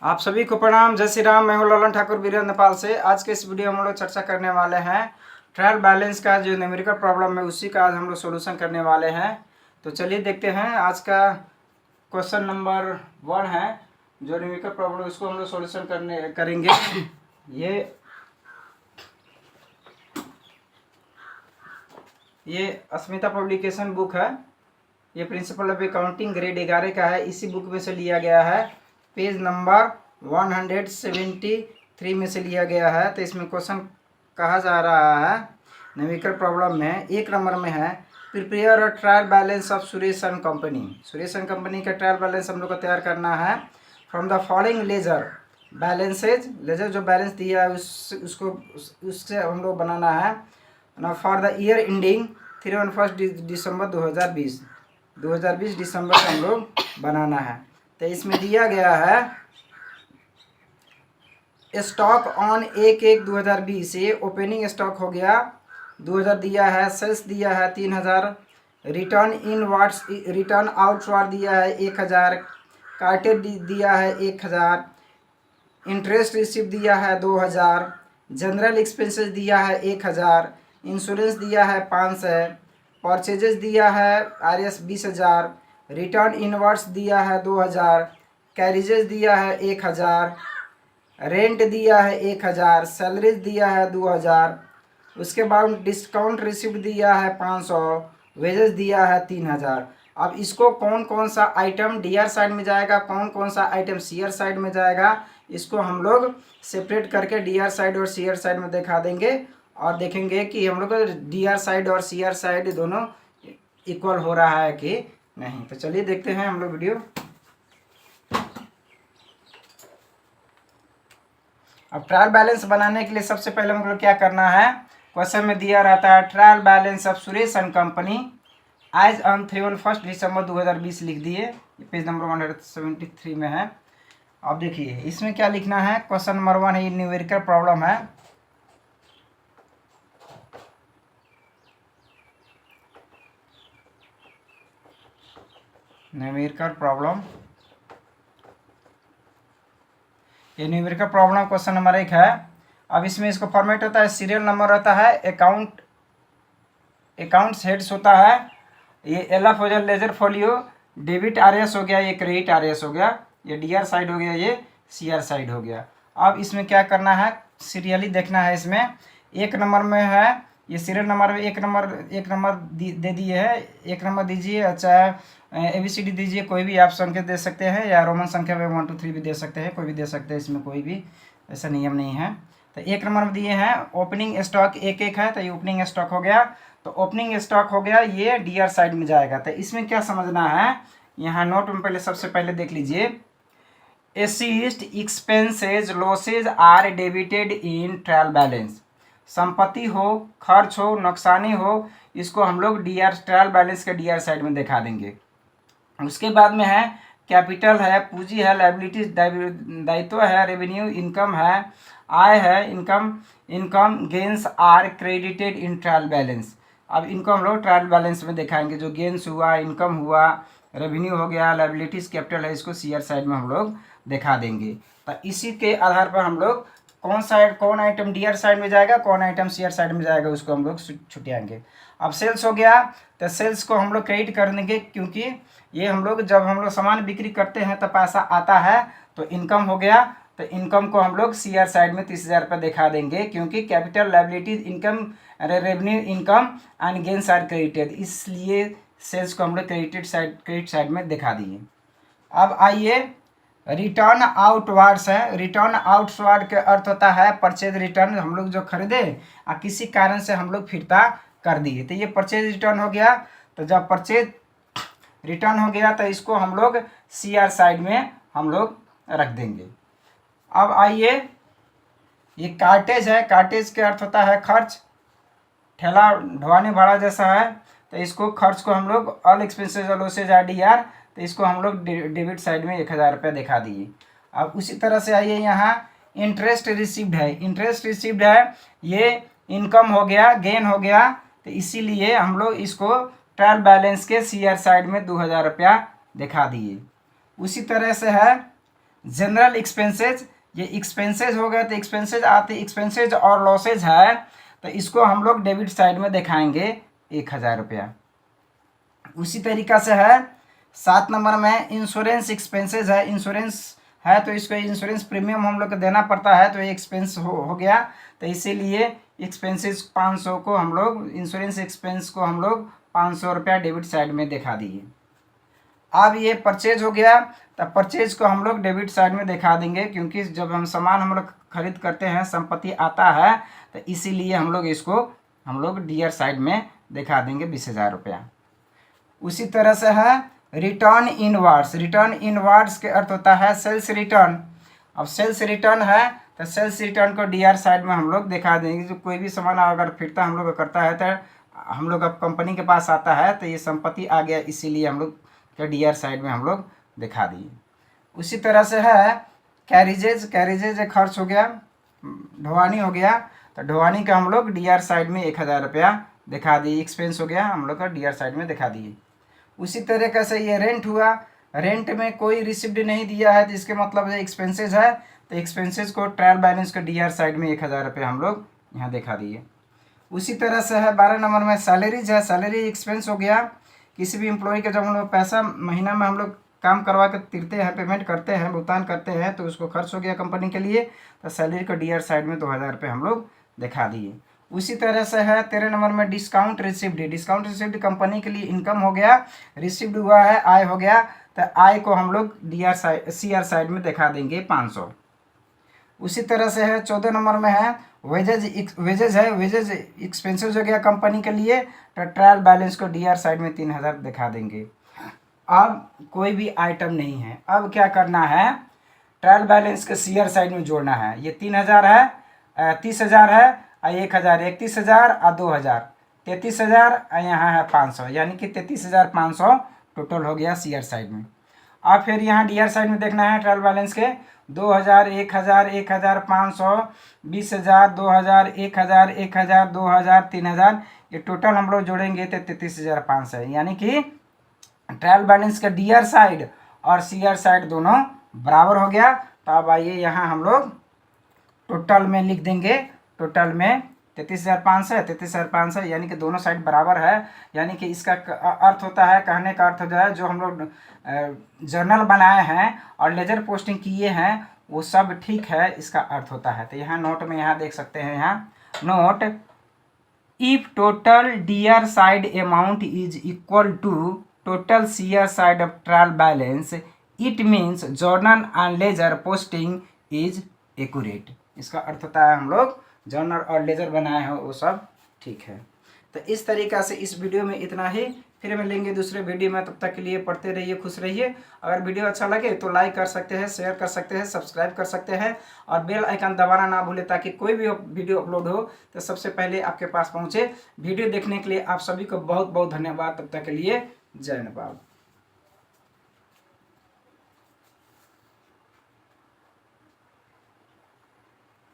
आप सभी को प्रणाम। जय श्री राम। मैं हूं ललन ठाकुर वीरेंद्र नेपाल से। आज के इस वीडियो में हम लोग चर्चा करने वाले हैं ट्रायल बैलेंस का जो न्यूमेरिकल प्रॉब्लम है उसी का आज हम लोग सोल्यूशन करने वाले हैं। तो चलिए देखते हैं। आज का क्वेश्चन नंबर 1 है जो न्यूमेरिकल प्रॉब्लम, उसको हम लोग सोल्यूशन करेंगे। ये अस्मिता पब्लिकेशन बुक है। ये प्रिंसिपल ऑफ अकाउंटिंग ग्रेड 11 का है। इसी बुक में से लिया गया है। पेज नंबर 173 में से लिया गया है। तो इसमें क्वेश्चन कहा जा रहा है न्यूमेरिकल प्रॉब्लम में 1 नंबर में है prepare a trial balance of Suresh and company. Suresh and company का ट्रायल बैलेंस हम लोग को तैयार करना है from the following ledger balances. Ledger जो बैलेंस दिया है उससे हम लोग बनाना है ना for the year ending 31 December 2020 दिसंबर से हम लोग बनाना है। तो इसमें दिया गया है स्टॉक ऑन 1/1/2020। ये ओपनिंग स्टॉक हो गया 2000 दिया है। सेल्स दिया है 3000। रिटर्न आउटवार्ड दिया है 1000। कार्टेड दिया है 1000। इंटरेस्ट रिसिव दिया है 2000। जनरल एक्सपेंसेस दिया है 1000। इंश्योरेंस दिया है 500। परचेजेस दिया है RS 20,000। रिटर्न इनवर्स दिया है 2000। कैरिजेस दिया है 1000। रेंट दिया है 1000। सैलरीज दिया है 2000। उसके बाद डिस्काउंट रिसिप्ट दिया है 500। वेजेस दिया है 3000। अब इसको कौन कौन सा आइटम DR साइड में जाएगा, कौन कौन सा आइटम CR साइड में जाएगा, इसको हम लोग सेपरेट करके DR साइड और CR साइड में दिखा देंगे और देखेंगे कि हम लोग DR साइड और CR साइड दोनों इक्वल हो रहा है कि नहीं। तो चलिए देखते हैं हम लोग वीडियो। अब ट्रायल बैलेंस बनाने के लिए सबसे पहले हम लोग क्या करना है, क्वेश्चन में दिया रहता है trial balance of Suresh and company आज ऑन 31 दिसंबर 2020 लिख दिए। पेज नंबर 173 में है। अब देखिए इसमें क्या लिखना है। क्वेश्चन नंबर 1 है, ये न्यूमेरिकल प्रॉब्लम है। न्यूमेरिकल प्रॉब्लम, ये न्यूमेरिकल प्रॉब्लम क्वेश्चन नंबर 1 है। अब इसमें इसको फॉर्मेट होता है, सीरियल नंबर रहता है, अकाउंट्स हेड्स होता है। ये LF हो गया लेजर फोलियो, डेबिट RS हो गया, ये क्रेडिट RS हो गया, ये DR साइड हो गया, ये CR साइड हो गया। अब इसमें क्या करना है, सीरियली देखना है। इसमें 1 नंबर में है, ये सीरियल नंबर में 1 नंबर दे दिए है। 1 नंबर दीजिए, चाहे ABCD दीजिए, कोई भी आप संख्या दे सकते हैं, या रोमन संख्या में 1 2 3 भी दे सकते हैं, कोई भी दे सकते हैं। इसमें कोई भी ऐसा नियम नहीं है। तो 1 नंबर में दिए हैं ओपनिंग स्टॉक 1 है, तो ये ओपनिंग स्टॉक हो गया। तो ओपनिंग स्टॉक हो गया, ये DR साइड में जाएगा। तो इसमें क्या समझना है, यहाँ नोट में पहले सबसे पहले देख लीजिए, assets expenses losses are debited in trial balance. संपत्ति हो, खर्च हो, नुकसानी हो, इसको हम लोग ट्रायल बैलेंस के DR साइड में दिखा देंगे। उसके बाद में है कैपिटल है, पूंजी है, लाइबिलिटीज दायित्व है, रेवेन्यू इनकम है, आय है, income gains are credited in trial balance. अब इनको हम लोग ट्रायल बैलेंस में दिखाएंगे। जो गेन्स हुआ, इनकम हुआ, रेवेन्यू हो गया, लाइबिलिटीज कैपिटल है, इसको CR साइड में हम लोग दिखा देंगे। तो इसी के आधार पर हम लोग कौन आइटम DR साइड में जाएगा, कौन आइटम CR साइड में जाएगा, उसको हम लोग छुटियाएंगे। अब सेल्स हो गया, तो सेल्स को हम लोग क्रेडिट कर देंगे, क्योंकि ये हम लोग जब हम लोग सामान बिक्री करते हैं तो पैसा आता है। तो इनकम हो गया, तो इनकम को हम लोग CR साइड में 30,000 रुपये दिखा देंगे, क्योंकि capital, liabilities, income, revenue, income and gains are credited, इसलिए सेल्स को हम लोग क्रेडिट साइड में दिखा दिए। अब आइए रिटर्न आउटवार्ड्स है। रिटर्न आउटवार्ड का अर्थ होता है परचेज रिटर्न, हम लोग जो खरीदे और किसी कारण से हम लोग फिरता कर दिए, तो ये परचेज रिटर्न हो गया। तो जब परचेज रिटर्न हो गया तो इसको हम लोग CR साइड में हम लोग रख देंगे। अब आइए, ये कार्टेज है। कार्टेज के अर्थ होता है खर्च, ठेला ढोवानी भाड़ा जैसा है। तो इसको खर्च को हम लोग ऑल एक्सपेंसेस लॉसेज DR, तो इसको हम लोग डेबिट साइड में 1000 रुपये दिखा दिए। अब उसी तरह से आइए, यहाँ इंटरेस्ट रिसीव्ड है। इंटरेस्ट रिसीव्ड है, ये इनकम हो गया, गेन हो गया, तो इसीलिए हम लोग इसको ट्रायल बैलेंस के CR साइड में 2000 रुपया दिखा दिए। उसी तरह से है जनरल एक्सपेंसेज, ये एक्सपेंसेज हो गए तो एक्सपेंसेज आते, एक्सपेंसेज और लॉसेज है तो इसको हम लोग डेबिट साइड में दिखाएंगे 1000 रुपया। उसी तरीका से है 7 नंबर में इंश्योरेंस एक्सपेंसेज है, इंश्योरेंस है तो इसको इंश्योरेंस प्रीमियम हम लोग को देना पड़ता है तो ये एक्सपेंस हो गया, तो इसीलिए एक्सपेंसेस 500 को हम लोग, इंश्योरेंस एक्सपेंस को हम लोग 500 रुपया डेबिट साइड में दिखा दिए। अब ये परचेज हो गया, तो परचेज को हम लोग डेबिट साइड में दिखा देंगे, क्योंकि जब हम सामान हम लोग खरीद करते हैं संपत्ति आता है तो इसीलिए हम लोग इसको हम लोग डीआर साइड में दिखा देंगे 20,000 रुपया। उसी तरह से है रिटर्न इनवर्ड्स, रिटर्न इनवर्ड्स के अर्थ होता है सेल्स रिटर्न। अब सेल्स रिटर्न है तो सेल्स रिटर्न को डीआर साइड में हम लोग दिखा देंगे। जो कोई भी सामान अगर फिरता हम लोग करता है तो हम लोग अब कंपनी के पास आता है तो ये संपत्ति आ गया, इसीलिए हम लोग क्या डीआर साइड में हम लोग दिखा दिए। उसी तरह से है कैरिजेज, कैरिजेज एक खर्च हो गया, ढुवानी हो गया, तो ढुवानी का हम लोग डीआर साइड में 1000 रुपया दिखा दिए, एक्सपेंस हो गया हम लोग का डीआर साइड में दिखा दिए। उसी तरीके से ये रेंट हुआ, रेंट में कोई रिसिप्ट नहीं दिया है तो इसके मतलब ये एक्सपेंसेज है, तो एक्सपेंसेज को ट्रायल बैलेंस का डीआर साइड में 1000 रुपये हम लोग यहाँ दिखा दिए। उसी तरह से है 12 नंबर में सैलरीज है, सैलरी एक्सपेंस हो गया। किसी भी एम्प्लॉय के जब हम लोग पैसा महीना में हम लोग काम करवा कर तिरते हैं, पेमेंट करते हैं, भुगतान करते हैं, तो उसको खर्च हो गया कंपनी के लिए, तो सैलरी को डीआर साइड में 2000 रुपये हम लोग दिखा दिए। उसी तरह से है 13 नंबर में discount receipt, discount receipt company के लिए इनकम हो गया, रिसिप्ट हुआ है, आय हो गया, तो आय को हम लोग डीआर साइड सीआर साइड में दिखा देंगे 500। उसी तरह से है 14 नंबर में है वेजेज, वेजेज है, वेजेज एक्सपेंसेस हो गया कंपनी के लिए, तो ट्रायल बैलेंस को डीआर साइड में 3000 दिखा देंगे। अब कोई भी आइटम नहीं है, अब क्या करना है, ट्रायल बैलेंस के सीआर साइड में जोड़ना है। ये 3000 है, 30,000 है, 1000, 31,000 और 2000, 33,000 और यहाँ है 500, यानी कि 33,500 टोटल हो गया सीआर साइड में। अब फिर यहाँ डीआर साइड में देखना है ट्रायल बैलेंस के 2000, 1000, 1500, 20,000, 2000, 1000, 1000, 2000, 3000, ये टोटल हम लोग जोड़ेंगे तो 33,500 है, यानी कि ट्रायल बैलेंस का डीआर साइड और सीआर साइड दोनों बराबर हो गया। तो अब आइए यहाँ हम लोग टोटल में लिख देंगे, टोटल में 33,500 है, 33,500, यानी कि दोनों साइड बराबर है, यानी कि इसका अर्थ होता है, कहने का अर्थ होता है जो हम लोग जर्नल बनाए हैं और लेजर पोस्टिंग किए हैं वो सब ठीक है, इसका अर्थ होता है। तो यहाँ नोट में यहाँ देख सकते हैं, यहाँ note, if total DR side amount is equal to total CR side of trial balance, it means journal and ledger posting is accurate. इसका अर्थ होता है हम लोग जर्नल और लेजर बनाए हैं वो सब ठीक है। तो इस तरीक़ा से इस वीडियो में इतना ही, फिर मिलेंगे दूसरे वीडियो में, तब तक के लिए पढ़ते रहिए, खुश रहिए। अगर वीडियो अच्छा लगे तो लाइक कर सकते हैं, शेयर कर सकते हैं, सब्सक्राइब कर सकते हैं और बेल आइकन दबाना ना भूलें, ताकि कोई भी वीडियो अपलोड हो तो सबसे पहले आपके पास पहुँचे। वीडियो देखने के लिए आप सभी को बहुत बहुत धन्यवाद। तब तक के लिए जय नेपाल।